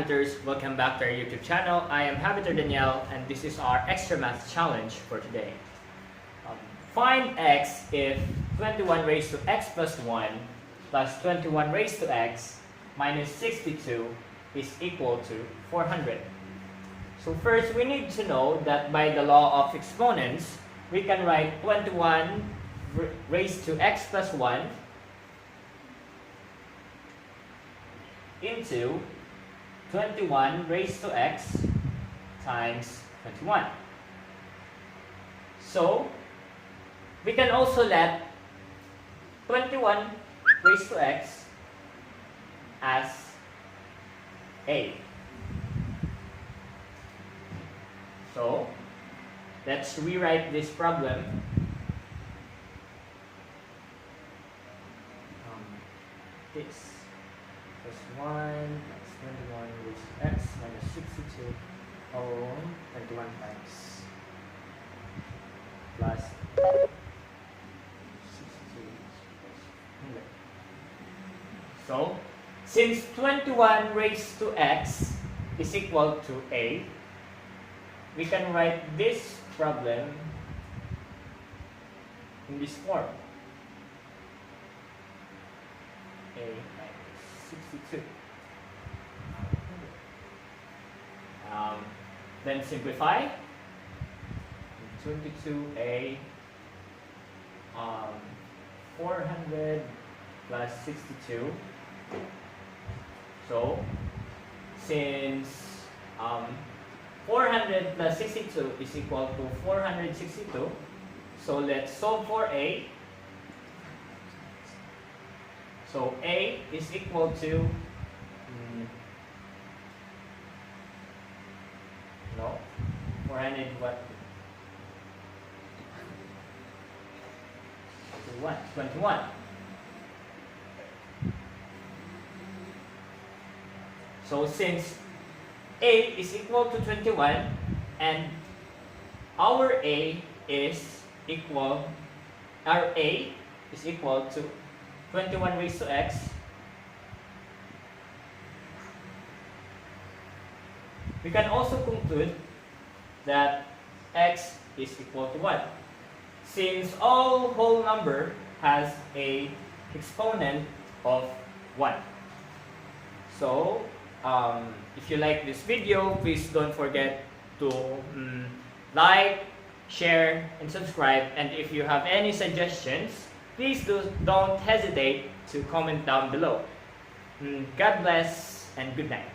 Hobbiters, welcome back to our YouTube channel. I am Hobbiter Danielle and this is our extra math challenge for today. Find x if 21 raised to x plus 1 plus 21 raised to x minus 62 is equal to 400. So first we need to know that by the law of exponents, we can write 21 raised to x plus 1 into 21 raised to x times 21. So, we can also let 21 raised to x as a. So, let's rewrite this problem. This plus 1 plus 21 raised to x minus 62 on 21 times plus 62 plus 100. So, since 21 raised to x is equal to a, we can write this problem in this form. A minus 62. Then simplify. 22a 400 plus 62. So since 400 plus 62 is equal to 462, so let's solve for a. So a is equal to 400 what? 21. So since a is equal to 21 and our a is equal to 21 raised to x, we can also conclude that x is equal to what? Since all whole number has a exponent of 1. So, if you like this video, please don't forget to like, share, and subscribe. And if you have any suggestions, please don't hesitate to comment down below. God bless and good night.